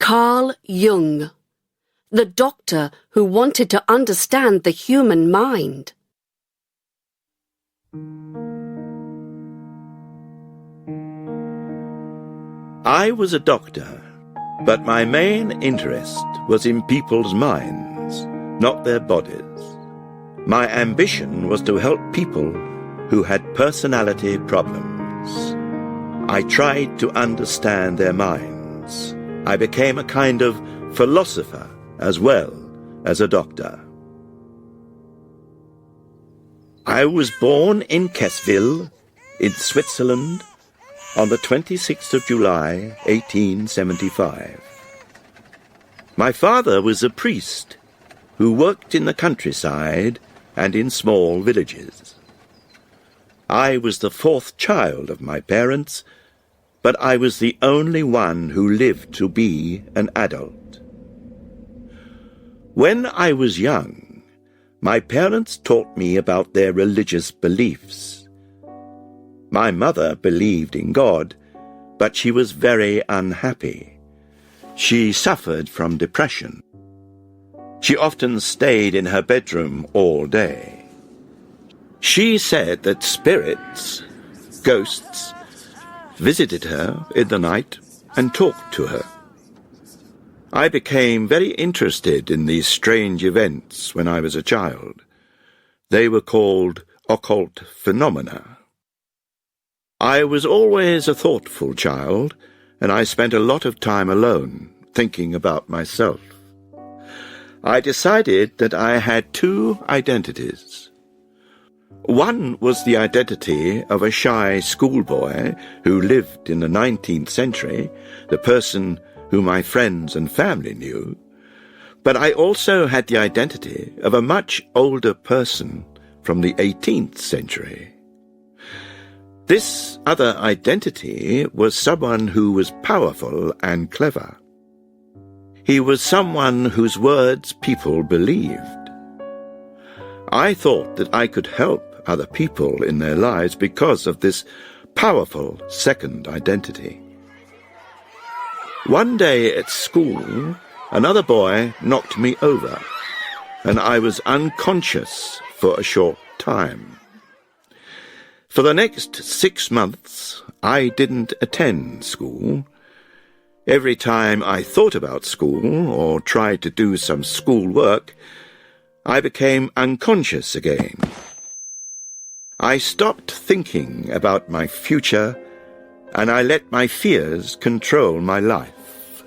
Carl Jung, the doctor who wanted to understand the human mind. I was a doctor, but my main interest was in people's minds, not their bodies. My ambition was to help people who had personality problems. I tried to understand their minds. I became a kind of philosopher as well as a doctor. I was born in Kessville, in Switzerland, on the 26th of July, 1875. My father was a priest who worked in the countryside and in small villages. I was the fourth child of my parents, but I was the only one who lived to be an adult. When I was young, my parents taught me about their religious beliefs. My mother believed in God, but she was very unhappy. She suffered from depression. She often stayed in her bedroom all day. She said that spirits, ghosts, visited her in the night and talked to her. I became very interested in these strange events when I was a child. They were called occult phenomena. I was always a thoughtful child, and I spent a lot of time alone, thinking about myself. I decided that I had two identities. One was the identity of a shy schoolboy who lived in the 19th century, the person who my friends and family knew, but I also had the identity of a much older person from the 18th century. This other identity was someone who was powerful and clever. He was someone whose words people believed. I thought that I could help other people in their lives because of this powerful second identity. One day at school, another boy knocked me over, and I was unconscious for a short time. For the next 6 months, I didn't attend school. Every time I thought about school or tried to do some school work, I became unconscious again. I stopped thinking about my future, and I let my fears control my life.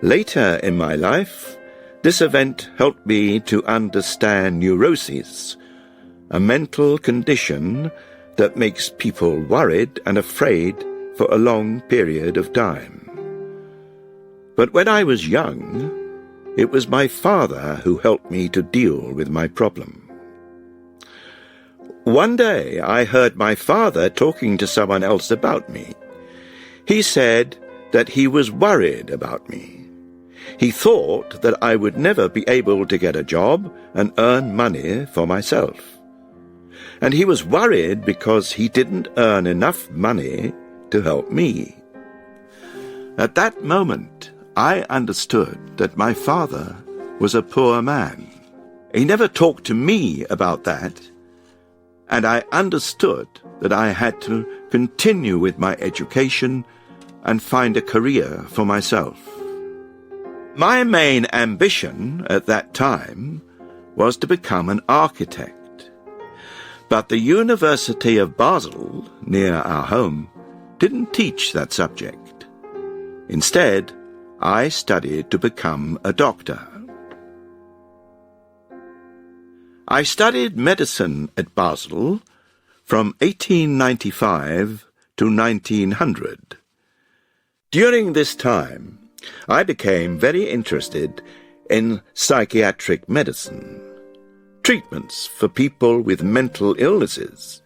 Later in my life, this event helped me to understand neuroses, a mental condition that makes people worried and afraid for a long period of time. But when I was young, it was my father who helped me to deal with my problem. One day I heard my father talking to someone else about me. He said that he was worried about me. He thought that I would never be able to get a job and earn money for myself. And he was worried because he didn't earn enough money to help me. At that moment, I understood that my father was a poor man. He never talked to me about that, and I understood that I had to continue with my education and find a career for myself. My main ambition at that time was to become an architect, but the University of Basel, near our home, didn't teach that subject. Instead, I studied to become a doctor. I studied medicine at Basel from 1895 to 1900. During this time, I became very interested in psychiatric medicine, treatments for people with mental illnesses.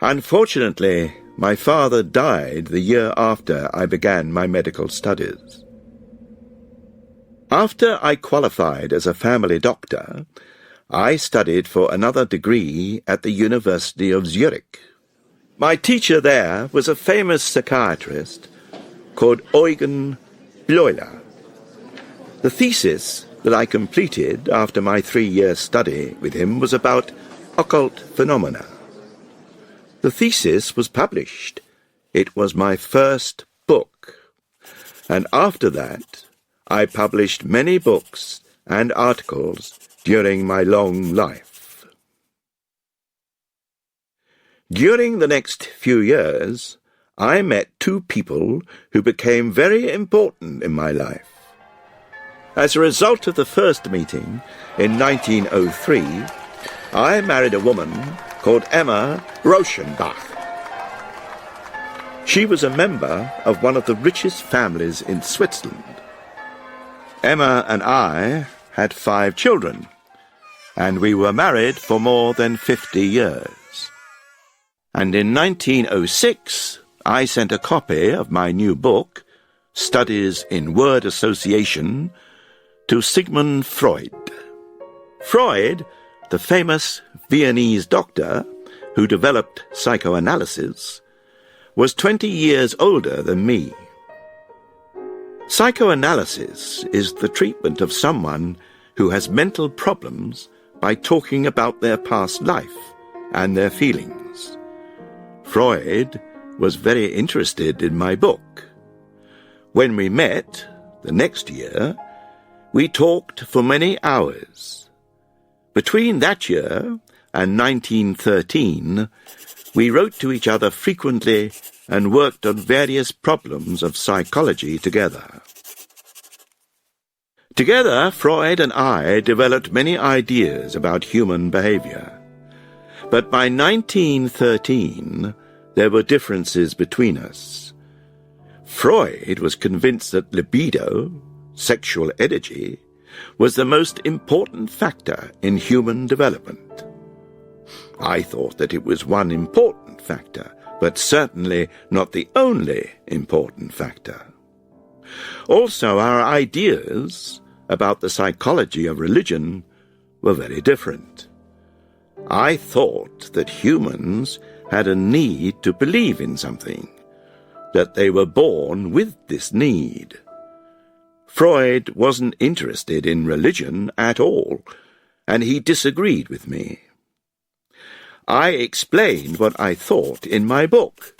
Unfortunately, my father died the year after I began my medical studies. After I qualified as a family doctor, I studied for another degree at the University of Zurich. My teacher there was a famous psychiatrist called Jung Bleuler. The thesis that I completed after my 3-year study with him was about occult phenomena. The thesis was published. It was my first book. And after that, I published many books and articles during my long life. During the next few years, I met 2 people who became very important in my life. As a result of the first meeting in 1903, I married a woman called Emma Rauschenbach. She was a member of one of the richest families in Switzerland. Emma and I had 5 children, and we were married for more than 50 years. And in 1906, I sent a copy of my new book, Studies in Word Association, to Sigmund Freud. Freud, the famous Viennese doctor who developed psychoanalysis, was 20 years older than me. Psychoanalysis is the treatment of someone who has mental problems by talking about their past life and their feelings. Freud was very interested in my book. When we met, the next year, we talked for many hours. Between that year and 1913, we wrote to each other frequently and worked on various problems of psychology together. Together, Freud and I developed many ideas about human behavior. But by 1913, there were differences between us. Freud was convinced that libido, sexual energy, was the most important factor in human development. I thought that it was one important factor, but certainly not the only important factor. Also, our ideas about the psychology of religion were very different. I thought that humans had a need to believe in something, that they were born with this need. Freud wasn't interested in religion at all, and he disagreed with me. I explained what I thought in my book,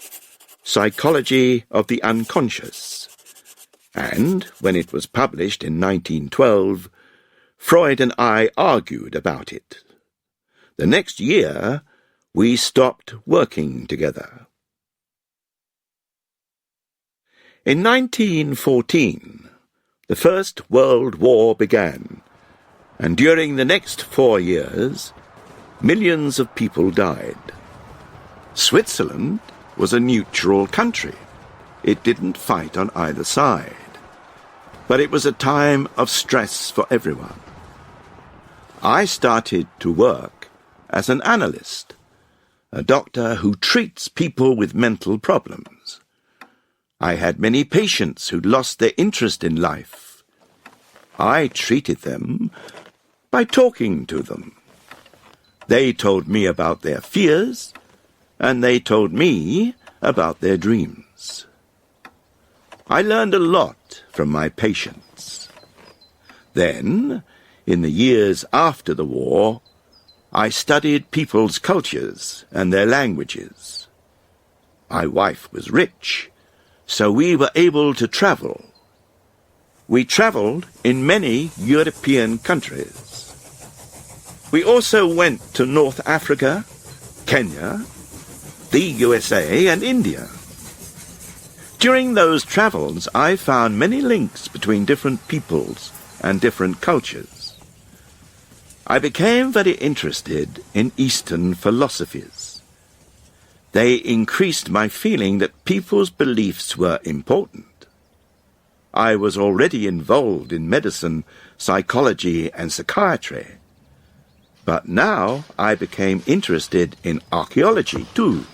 Psychology of the Unconscious, and when it was published in 1912, Freud and I argued about it. The next year, we stopped working together. In 1914, the First World War began, and during the next 4 years, millions of people died. Switzerland was a neutral country. It didn't fight on either side. But it was a time of stress for everyone. I started to work as an analyst, a doctor who treats people with mental problems. I had many patients who'd lost their interest in life. I treated them by talking to them. They told me about their fears, and they told me about their dreams. I learned a lot from my patients. Then, in the years after the war, I studied people's cultures and their languages. My wife was rich, so we were able to travel. We traveled in many European countries. We also went to North Africa, Kenya, the USA, and India. During those travels, I found many links between different peoples and different cultures. I became very interested in Eastern philosophies. They increased my feeling that people's beliefs were important. I was already involved in medicine, psychology, and psychiatry. But now I became interested in archaeology too.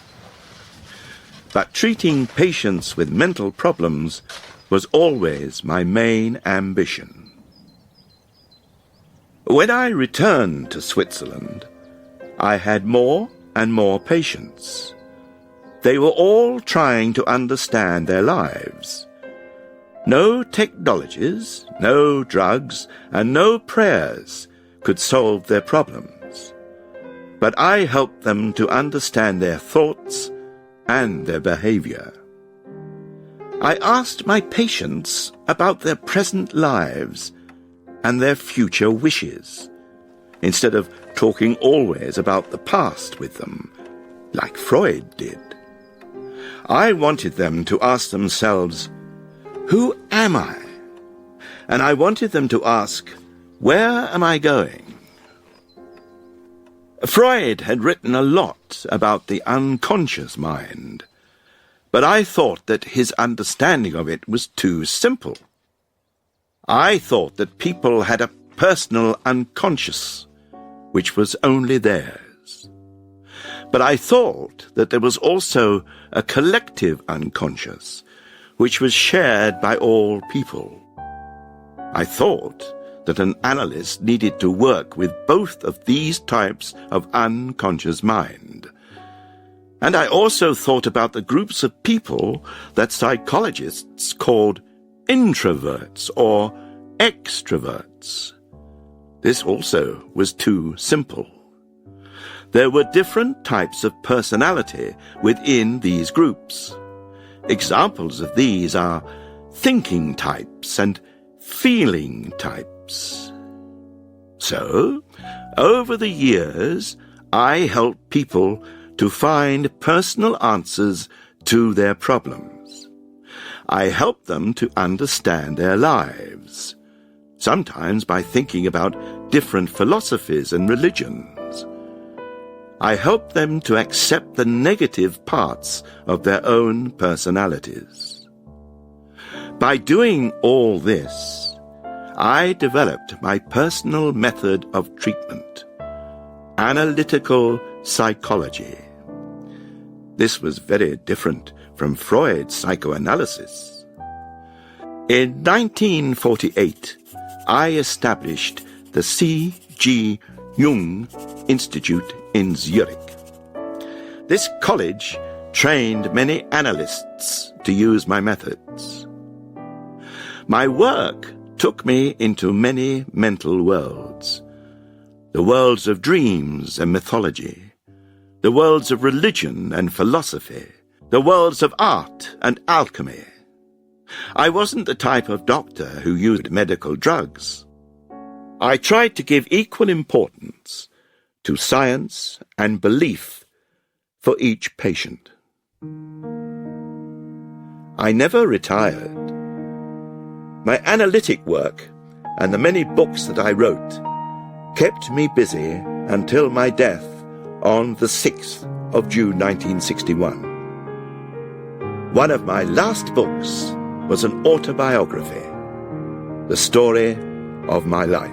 But treating patients with mental problems was always my main ambition. When I returned to Switzerland, I had more and more patients. They were all trying to understand their lives. No technologies, no drugs, and no prayers could solve their problems. But I helped them to understand their thoughts and their behavior. I asked my patients about their present lives and their future wishes, instead of talking always about the past with them, like Freud did. I wanted them to ask themselves, "Who am I?" And I wanted them to ask, "Where am I going?" Freud had written a lot about the unconscious mind, but I thought that his understanding of it was too simple. I thought that people had a personal unconscious, which was only theirs. But I thought that there was also a collective unconscious, which was shared by all people. I thought that an analyst needed to work with both of these types of unconscious mind. And I also thought about the groups of people that psychologists called introverts or extroverts. This also was too simple. There were different types of personality within these groups. Examples of these are thinking types and feeling types. So, over the years, I helped people to find personal answers to their problems. I helped them to understand their lives, sometimes by thinking about different philosophies and religions. I helped them to accept the negative parts of their own personalities. By doing all this, I developed my personal method of treatment, analytical psychology. This was very different from Freud's psychoanalysis. In 1948, I established the C.G. Jung Institute in Zurich. This college trained many analysts to use my methods. My work took me into many mental worlds. The worlds of dreams and mythology, the worlds of religion and philosophy, the worlds of art and alchemy. I wasn't the type of doctor who used medical drugs. I tried to give equal importance to science and belief for each patient. I never retired. My analytic work and the many books that I wrote kept me busy until my death on the 6th of June 1961. One of my last books was an autobiography, the story of my life.